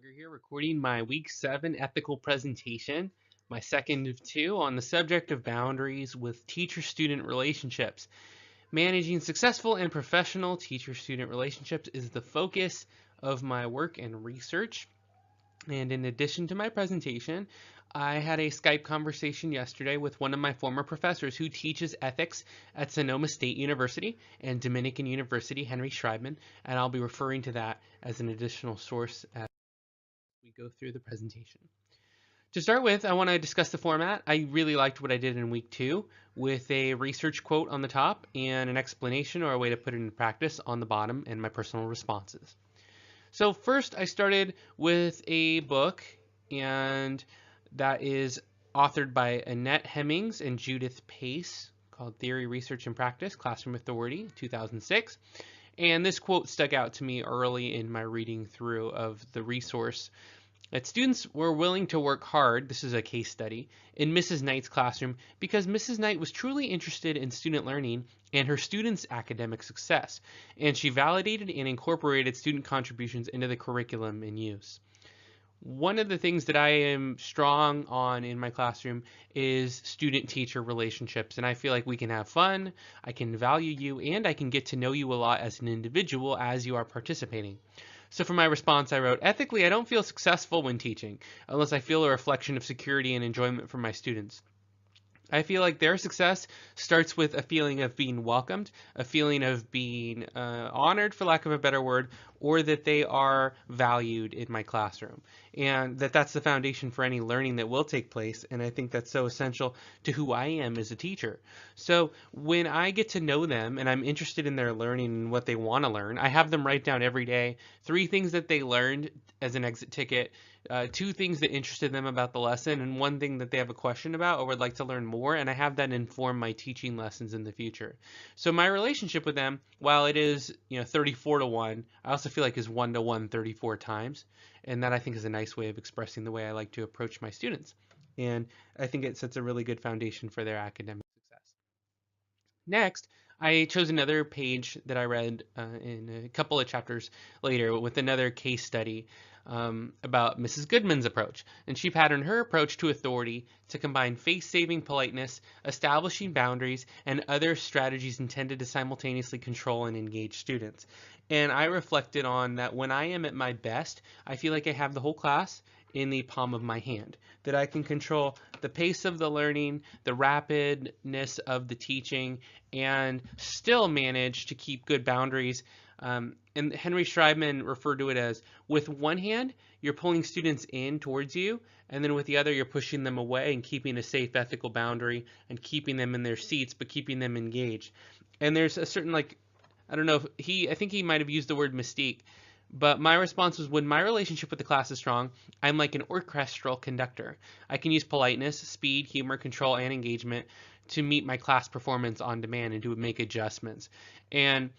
Auger here, recording my week 7 ethical presentation, my second of two on the subject of boundaries with teacher-student relationships. Managing successful and professional teacher-student relationships is the focus of my work and research. And in addition to my presentation, I had a Skype conversation yesterday with one of my former professors who teaches ethics at Sonoma State University and Dominican University, Henry Schreibman, and I'll be referring to that as an additional source as we go through the presentation. To start with, I want to discuss the format. I really liked what I did in week 2 with a research quote on the top and an explanation or a way to put it into practice on the bottom and my personal responses. So first I started with a book, and that is authored by Annette Hemmings and Judith Pace, called Theory, Research, and Practice, Classroom Authority, 2006. And this quote stuck out to me early in my reading through of the resource. That students were willing to work hard, this is a case study, in Mrs. Knight's classroom because Mrs. Knight was truly interested in student learning and her students' academic success, and she validated and incorporated student contributions into the curriculum in use. One of the things that I am strong on in my classroom is student-teacher relationships, and I feel like we can have fun, I can value you, and I can get to know you a lot as an individual as you are participating. So for my response, I wrote, ethically, I don't feel successful when teaching, unless I feel a reflection of security and enjoyment from my students. I feel like their success starts with a feeling of being welcomed, a feeling of being honored, for lack of a better word, or that they are valued in my classroom. And that's the foundation for any learning that will take place, and I think that's so essential to who I am as a teacher. So when I get to know them and I'm interested in their learning and what they want to learn, I have them write down every day 3 things that they learned as an exit ticket, 2 things that interested them about the lesson, and 1 thing that they have a question about or would like to learn more, and I have that inform my teaching lessons in the future. So my relationship with them, while it is 34-to-1, I also feel like is 1-to-1 34 times, and that I think is a nice way of expressing the way I like to approach my students. And I think it sets a really good foundation for their academic success. Next, I chose another page that I read in a couple of chapters later with another case study about Mrs. Goodman's approach. And she patterned her approach to authority to combine face-saving politeness, establishing boundaries, and other strategies intended to simultaneously control and engage students. And I reflected on that when I am at my best, I feel like I have the whole class in the palm of my hand, that I can control the pace of the learning, the rapidness of the teaching, and still manage to keep good boundaries. And Henry Schreibman referred to it as, with one hand, you're pulling students in towards you, and then with the other, you're pushing them away and keeping a safe ethical boundary and keeping them in their seats, but keeping them engaged. And there's a certain, I don't know if I think he might have used the word mystique, but my response was, when my relationship with the class is strong, I'm like an orchestral conductor. I can use politeness, speed, humor, control, and engagement to meet my class performance on demand and to make adjustments. And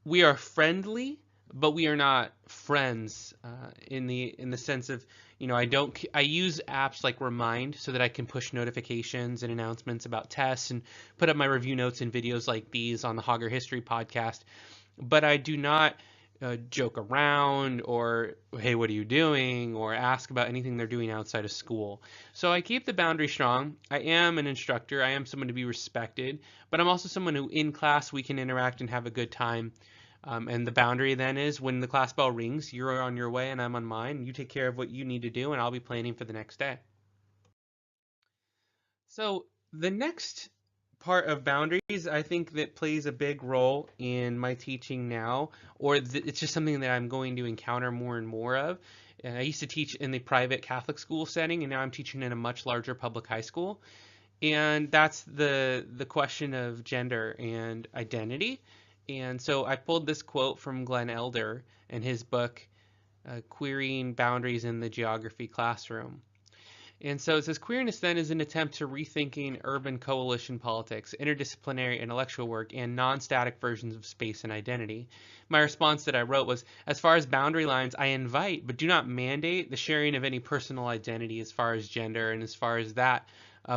we are friendly, but we are not friends in the sense of, I use apps like Remind so that I can push notifications and announcements about tests and put up my review notes and videos like these on the Hogger History podcast. But I do not joke around or, hey, what are you doing? Or ask about anything they're doing outside of school. So I keep the boundary strong. I am an instructor. I am someone to be respected, but I'm also someone who in class we can interact and have a good time. And the boundary then is, when the class bell rings, you're on your way and I'm on mine. You take care of what you need to do and I'll be planning for the next day. So the next part of boundaries, I think, that plays a big role in my teaching now, or it's just something that I'm going to encounter more and more of. I used to teach in the private Catholic school setting, and now I'm teaching in a much larger public high school. And that's the question of gender and identity. And so I pulled this quote from Glenn Elder in his book, Queering Boundaries in the Geography Classroom. And so it says, queerness then is an attempt to rethinking urban coalition politics, interdisciplinary intellectual work, and non-static versions of space and identity. My response that I wrote was, as far as boundary lines, I invite, but do not mandate, the sharing of any personal identity as far as gender and as far as that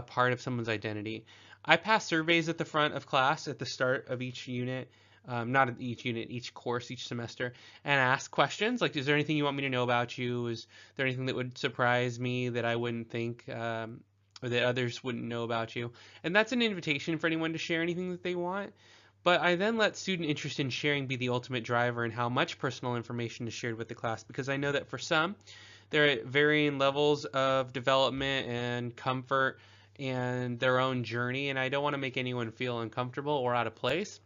part of someone's identity. I pass surveys at the front of class at the start of each unit not at each unit, each course, each semester, and ask questions like, is there anything you want me to know about you? Is there anything that would surprise me that I wouldn't think, or that others wouldn't know about you? And that's an invitation for anyone to share anything that they want. But I then let student interest in sharing be the ultimate driver in how much personal information is shared with the class, because I know that for some, they're at varying levels of development and comfort and their own journey, and I don't want to make anyone feel uncomfortable or out of place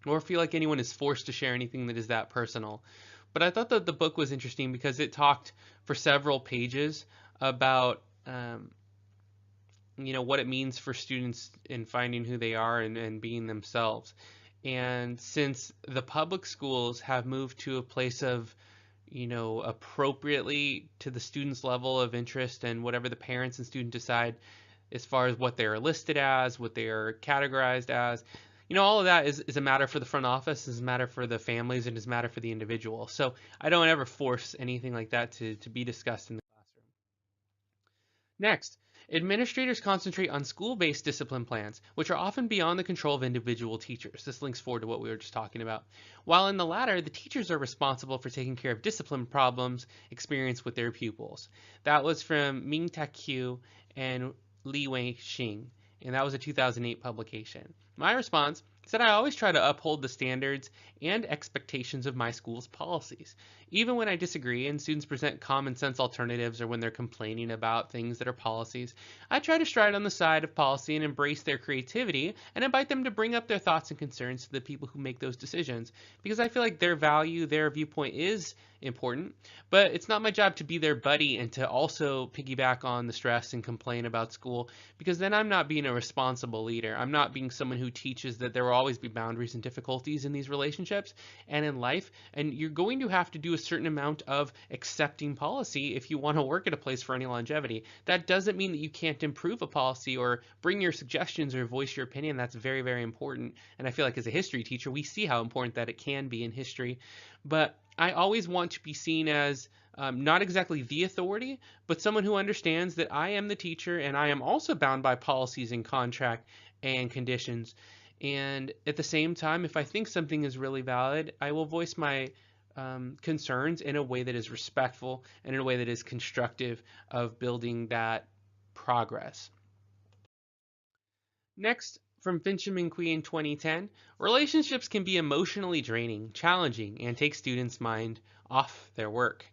or feel like anyone is forced to share anything that is that personal. But I thought that the book was interesting because it talked for several pages about what it means for students in finding who they are and being themselves. And since the public schools have moved to a place of appropriately to the student's level of interest and whatever the parents and student decide as far as what they are listed as, what they are categorized as. All of that is a matter for the front office, is a matter for the families, and is a matter for the individual. So I don't ever force anything like that to be discussed in the classroom. Next, administrators concentrate on school-based discipline plans, which are often beyond the control of individual teachers. This links forward to what we were just talking about. While in the latter, the teachers are responsible for taking care of discipline problems experienced with their pupils. That was from Ming-Tak Qiu and Li Wei-Xing, and that was a 2008 publication. My response is that I always try to uphold the standards and expectations of my school's policies. Even when I disagree and students present common sense alternatives or when they're complaining about things that are policies, I try to stride on the side of policy and embrace their creativity and invite them to bring up their thoughts and concerns to the people who make those decisions, because I feel like their value, their viewpoint is important, but it's not my job to be their buddy and to also piggyback on the stress and complain about school, because then I'm not being a responsible leader. I'm not being someone who teaches that there will always be boundaries and difficulties in these relationships and in life, and you're going to have to do a certain amount of accepting policy if you want to work at a place for any longevity. That doesn't mean that you can't improve a policy or bring your suggestions or voice your opinion. That's very, very important, and I feel like as a history teacher, we see how important that it can be in history. But I always want to be seen as not exactly the authority, but someone who understands that I am the teacher and I am also bound by policies and contract and conditions. And at the same time, if I think something is really valid, I will voice my concerns in a way that is respectful and in a way that is constructive of building that progress. Next, from Fincham and Quee in 2010, relationships can be emotionally draining, challenging, and take students' mind off their work.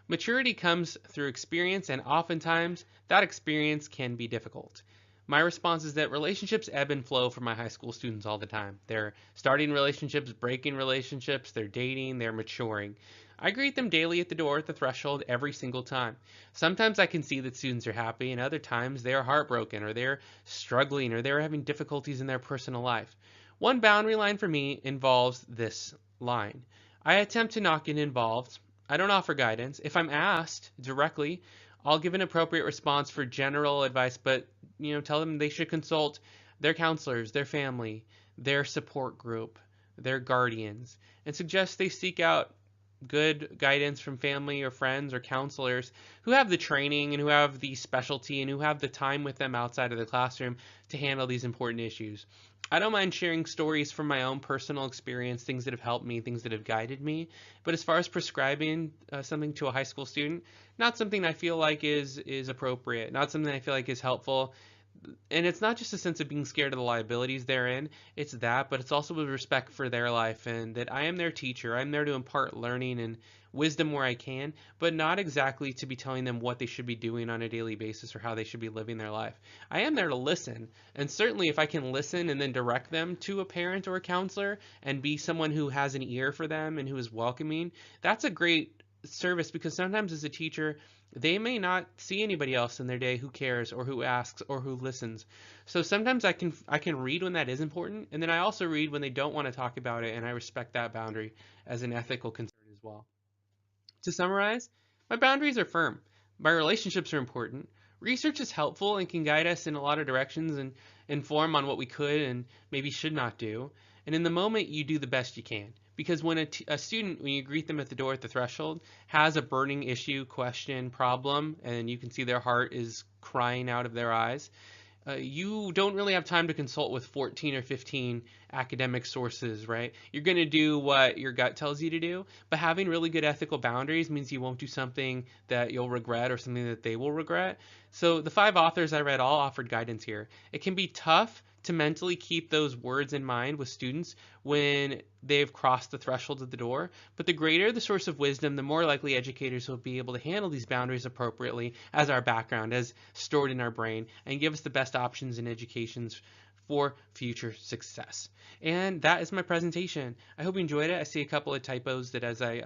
Maturity comes through experience, and oftentimes that experience can be difficult. My response is that relationships ebb and flow for my high school students all the time. They're starting relationships, breaking relationships, they're dating, they're maturing. I greet them daily at the door at the threshold every single time. Sometimes I can see that students are happy, and other times they are heartbroken, or they're struggling, or they're having difficulties in their personal life. One boundary line for me involves this line. I attempt to not get involved. I don't offer guidance. If I'm asked directly, I'll give an appropriate response for general advice, but tell them they should consult their counselors, their family, their support group, their guardians, and suggest they seek out good guidance from family or friends or counselors who have the training and who have the specialty and who have the time with them outside of the classroom to handle these important issues. I don't mind sharing stories from my own personal experience, things that have helped me, things that have guided me. But as far as prescribing something to a high school student, not something I feel like is appropriate, not something I feel like is helpful. And it's not just a sense of being scared of the liabilities therein, it's that, but it's also with respect for their life and that I am their teacher. I'm there to impart learning and wisdom where I can, but not exactly to be telling them what they should be doing on a daily basis or how they should be living their life. I am there to listen, and certainly if I can listen and then direct them to a parent or a counselor and be someone who has an ear for them and who is welcoming, that's a great service, because sometimes as a teacher, they may not see anybody else in their day who cares or who asks or who listens. So sometimes I can read when that is important, and then I also read when they don't want to talk about it, and I respect that boundary as an ethical concern as well. To summarize, my boundaries are firm. My relationships are important. Research is helpful and can guide us in a lot of directions and inform on what we could and maybe should not do. And in the moment, you do the best you can. Because when a student, when you greet them at the door at the threshold, has a burning issue, question, problem, and you can see their heart is crying out of their eyes, you don't really have time to consult with 14 or 15 academic sources, right? You're going to do what your gut tells you to do, but having really good ethical boundaries means you won't do something that you'll regret or something that they will regret. So the 5 authors I read all offered guidance here. It can be tough to mentally keep those words in mind with students when they've crossed the threshold of the door, but the greater the source of wisdom, the more likely educators will be able to handle these boundaries appropriately as our background, as stored in our brain, and give us the best options in educations for future success. And that is my presentation. I hope you enjoyed it. I see a couple of typos that as I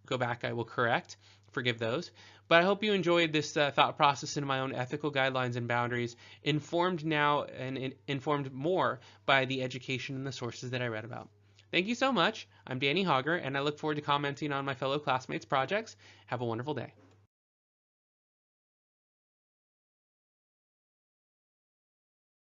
go back I will correct. Forgive those. But I hope you enjoyed this thought process in my own ethical guidelines and boundaries, informed now and informed more by the education and the sources that I read about. Thank you so much. I'm Danny Hogger, and I look forward to commenting on my fellow classmates' projects. Have a wonderful day.